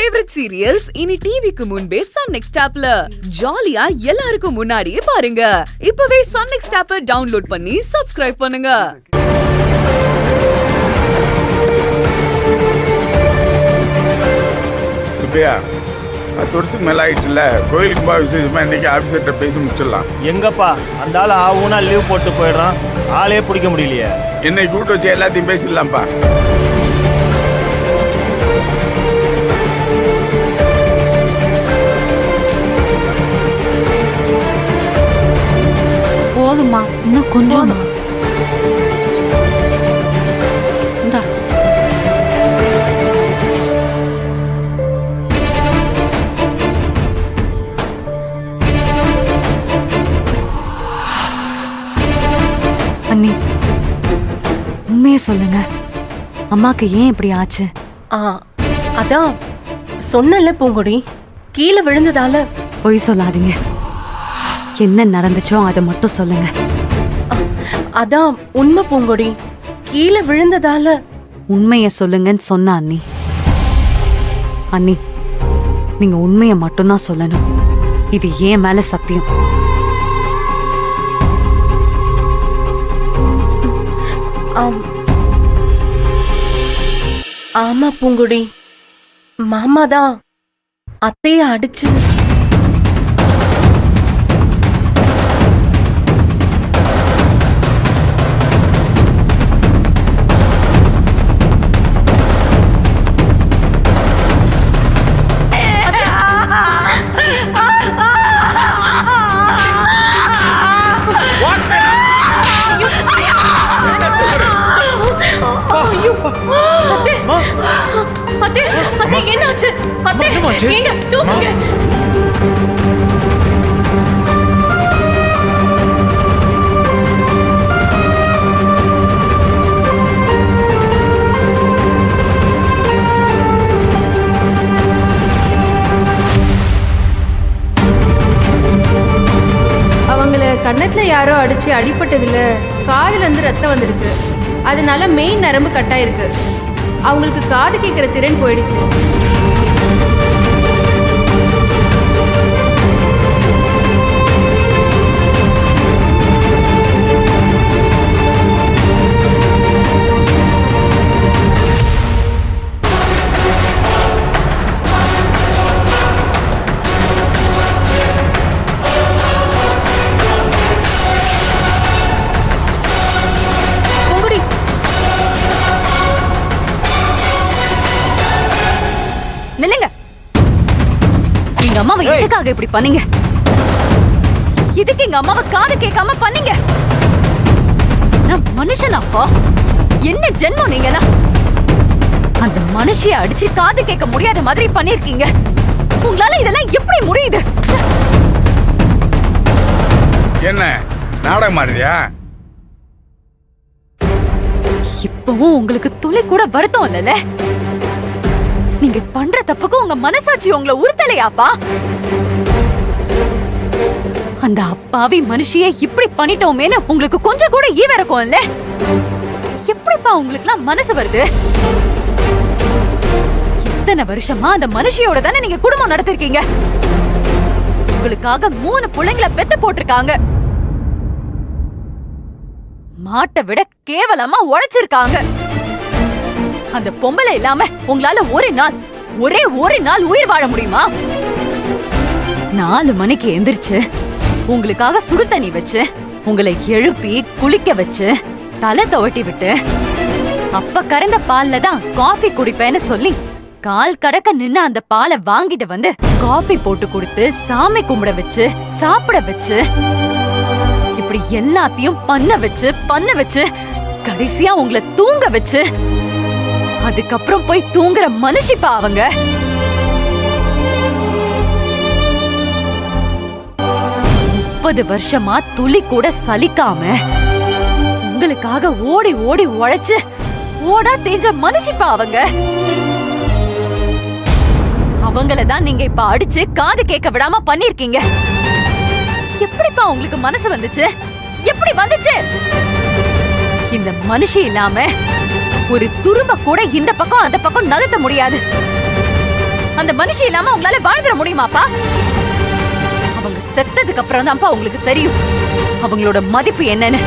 Favourite serials இனி டிவிக்கு முன்பே சன் நெக்ஸ்ட் ஆப்ல ஜாலியா எல்லாருக்கும் முன்னாடியே பாருங்க. இப்பவே சன் நெக்ஸ்ட் ஆப்பை டவுன்லோட் பண்ணி சப்ஸ்கிரைப் பண்ணுங்க. சுப்பையா 10 வருஷத்துக்கு மேல ஆயிடுச்சுல, கோயிலுக்கு பா விசேஷமா இன்னைக்கு ஆபீசர்கிட்ட பேசி முடிச்சிடலாம். எங்கப்பா அந்த ஆள் ஆகுனா லீவ் போட்டு போயிடுறான், ஆளே பிடிக்க முடியலையே. என்னை கூட்டு வச்சு எல்லாத்தையும் பேசிடலாம்ப்பா. போதுமா, இன்னும் கொஞ்சம் இந்தா. அண்ணி, உண்மையை சொல்லுங்க, அம்மாக்கு ஏன் இப்படி ஆச்சு? அதான் சொன்னல பூங்கொடி, கீழே விழுந்ததால. பொய் சொல்லாதீங்க, என்ன நடந்துச்சோ அதை மட்டும் சொல்லுங்க. அதான் உண்மை பூங்கொடி, கீழே விழுந்ததால. உண்மைய சொல்லுங்கன்னு சொன்ன அண்ணி. அண்ணி, நீங்க உண்மைய மட்டும்தான் சொல்லணும். இது ஏன் மேல சத்தியம். ஆமா பூங்குடி, மாமா தான் அத்தைய அடிச்சு. என்னாச்சு? அவங்கள கன்னத்துல யாரோ அடிச்சு அடிபட்டதுல காதுல இருந்து ரத்தம் வந்திருக்கு. அதனால மெயின் நரம்பு கட்டாயிருக்கு. அவங்களுக்கு காது கேட்கிற திறன் போயிடுச்சு. நில்லுங்க. எங்க அம்மாவை எதுக்காக இப்படி பண்ணீங்க? இதுக்கு எங்க அம்மாவை காது கேட்காம பண்ணீங்க? நான் மனுஷனாப்பா? என்ன ஜென்மம் நீங்களா? அந்த மனுஷிய அடிச்சு காது கேட்க முடியாத மாதிரி பண்ணிருக்கீங்க. உங்களால இதெல்லாம் எப்படி முடியுது? என்ன நாடகம் மாதிரியா? இப்பவும் உங்களுக்கு துளி கூட வருத்தம் இல்லல? நீங்க பண்ற தப்புக்கு உங்க மனசாட்சி உங்களை உறுத்தலையாப்பா? அந்த அப்பாவி மனுஷியை இப்படி பண்ணிட்டோமேன்னு உங்களுக்கு கொஞ்சம் கூட ஈவிரக்கம் இல்ல? எப்படிப்பா உங்களுக்குலாம் மனசு வருது? இத்தனை வருஷமா அந்த மனுஷியோட தானே நீங்க குடும்பம் நடத்திருக்கீங்க. உங்களுக்காக 3 பிள்ளைங்களை பெத்து போட்டிருக்காங்க. மாட்டை விட கேவலமா உழைச்சிருக்காங்க. அந்த பொம்பளை இல்லாம உங்களால ஒரே ஒரு நாள் உயிர் வாழ முடியுமா? 4 மணிக்கு எந்திரிச்சு உங்களுக்காக சுடு தண்ணி வச்சு உங்களை எழுப்பி குளிக்க வச்சு தலை துவட்டி விட்டு அப்ப கறந்த பால்ல தான் காஃபி குடிப்பேன்னு சொல்லி கால் கடக்க நின்னு அந்த பாலை வாங்கிட்டு வந்து காஃபி போட்டு கொடுத்து சாமி கும்பிட வச்சு சாப்பிட வச்சு இப்படி எல்லாத்தையும் பண்ண வச்சு கடைசியா உங்களை தூங்க வச்சு அதுக்கப்புறம் போய் தூங்குற மனுஷிப்பா அவங்க. முப்பது வருஷமா துளி கூட சலிக்காம உங்களுக்காக ஓடி ஓடி உழைச்சு ஓடா தேஞ்ச மனுஷிப்பா அவங்க. அவங்களதான் நீங்க இப்ப அடிச்சு காது கேட்க விடாம பண்ணிருக்கீங்க. எப்படிப்பா உங்களுக்கு மனசு வந்துச்சு? எப்படி வந்துச்சு? இந்த மனுஷி இல்லாம ஒரு துரும்ப கூட இந்த பக்கம் அந்த பக்கம் நகர்த்த முடியாது. அந்த அந்த மனுஷி இல்லாம உங்களால வாழ்ந்துட முடியுமாப்பா? அவங்க செத்ததுக்கு அப்புறம் தான்ப்பா உங்களுக்கு தெரியும் அவங்களோட மதிப்பு என்னன்னு.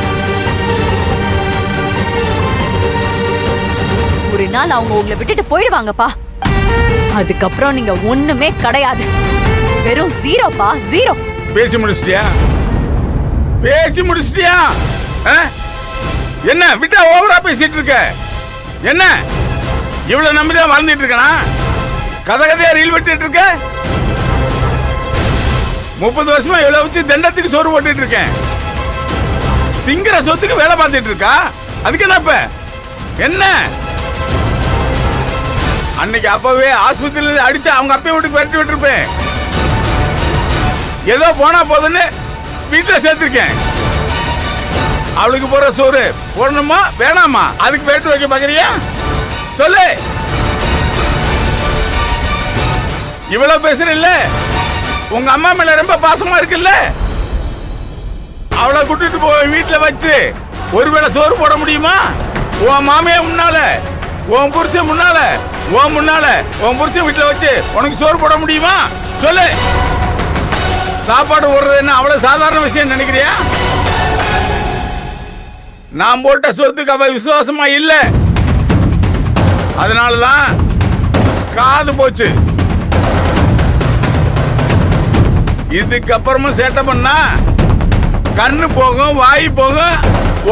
ஒரு நாள் அவங்க உங்களை விட்டுட்டு போயிடுவாங்கப்பா. அதுக்கப்புறம் நீங்க ஒண்ணுமே கிடையாது. வெறும் ஜீரோப்பா, ஜீரோ. பேசி முடிச்சிட்டியா? பேசி முடிச்சிட்டியா? என்ன விட்டா ஓவரா பேசிட்டு இருக்க? என்ன இவ்வளவு நம்பிதான் வாழ்ந்துட்டு இருக்கனா? கதையா ரீல் வெட்டிட்டு இருக்க? 30 வருஷமா இவ்வளவு வச்சு தண்டத்துக்கு சோறு போட்டுட்டு இருக்கேன். திங்கிற சொத்துக்கு வேலை பார்த்துட்டு இருக்கா? அதுக்கு என்னப்ப என்ன? அன்னைக்கு அப்பவே ஆஸ்பத்திரியில அடிச்சு அவங்க அப்பைய விட்டு விரட்டி விட்டுருப்பேன். ஏதோ போனா போதுன்னு வீட்டுல சேர்த்திருக்கேன். அவளுக்கு போற சோறு போடணுமா வேணாமா? அதுக்கு பேட்டு வைக்க பாக்குறியா? சொல்லு. இவ்வளவு பேசுற இல்ல, உங்க அம்மா மேல ரொம்ப பாசமா இருக்குல்ல, அவளை கூட்டிட்டு போய் வீட்டுல வச்சு ஒருவேளை சோறு போட முடியுமா? உன் மாமையா முன்னால, உன் புருஷன் முன்னால, உன் புருஷன் வீட்டுல வச்சு உனக்கு சோறு போட முடியுமா? சொல்லு. சாப்பாடு ஓடுறதுன்னு அவ்வளவு சாதாரண விஷயம் நினைக்கிறியா? நான் போட்ட சொத்துக்கு அவ விசுவாசமா இல்ல, அதனாலதான் காது போச்சு. இதுக்கப்புறமும் சேட்டை பண்ணா கண்ணு போகும், வாய் போகும்,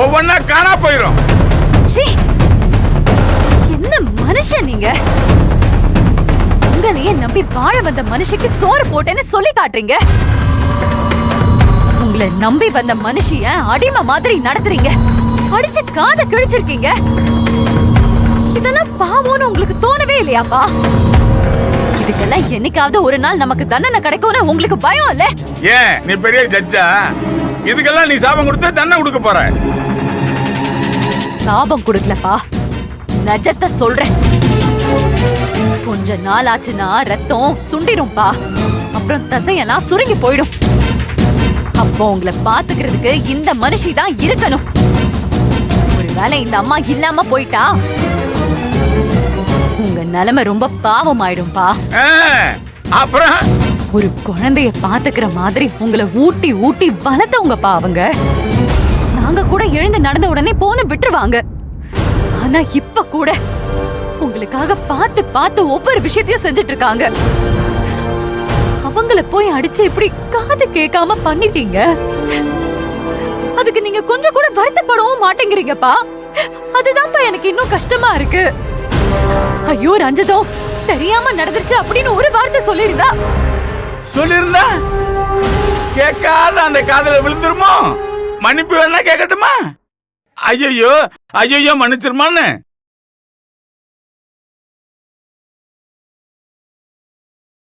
ஒவ்வொன்னா காணா போயிடும். என்ன மனுஷன் நீங்க? உங்களையே நம்பி வாழ வந்த மனுஷிக்கு சோறு போட்டேன்னு சொல்லி காட்டுறீங்க. உங்களை நம்பி வந்த மனுஷிய அடிமை மாதிரி நடத்துறீங்க. அடிச்சு காதை கிழிச்சிருக்கீங்க. இதெல்லாம் பாவம்னு உங்களுக்கு தோணவே இல்லையாப்பா? இதுக்கெல்லாம் என்னைக்காவது ஒரு நாள் நமக்கு தண்டனை கிடைக்கும்னு உங்களுக்கு பயம் இல்ல? ஏன் நீ பெரிய ஜட்ஜா? இதுக்கெல்லாம் நீ சாபம் கொடுத்து தண்டனை கொடுக்க போற? சாபம் கொடுக்கலப்பா, நிஜத்தை சொல்றேன். கொஞ்ச நாள் ஆச்சுன்னா ரத்தம் சுண்டிரும்பா. அப்புறம் தசையெல்லாம் சுருங்கி போயிடும். அப்போ உங்களை பாத்துக்கிறதுக்கு இந்த மனுஷி தான் இருக்கணும். ஒருவேளை இந்த அம்மா இல்லாம போயிட்டா உங்க நிலைமை ரொம்ப பாவம் ஆயிடும்பா. அப்புறம் ஒரு குழந்தைய பாத்துக்கிற மாதிரி உங்களை ஊட்டி ஊட்டி வளர்த்தவங்கப்பா அவங்க. நாங்க கூட எழுந்து நடந்த உடனே போன விட்டுருவாங்க. ஆனா இப்ப கூட உங்களுக்காக பார்த்து பார்த்து ஒவ்வொரு விஷயத்தையும் செஞ்சுட்டு இருக்காங்க. அவங்கள போய் அடிச்சு இப்படி காது கேட்காம பண்ணிட்டீங்க. அதுக்கு நீங்க கொஞ்சம் கூட வருத்தப்படவும் மாட்டேங்கிறீங்கப்பா. அதுதான்ப்பா எனக்கு இன்னும் கஷ்டமா இருக்கு. ஐயோ ரஞ்சிதம், தெரியாம நடந்துருச்சு அப்படின்னு ஒரு வார்த்தை சொல்லிருந்தா கேட்காத அந்த காதல விழுந்துருமோ? மன்னிப்பு வேணா கேட்கட்டுமா? ஐயோ மன்னிச்சிருமான்னு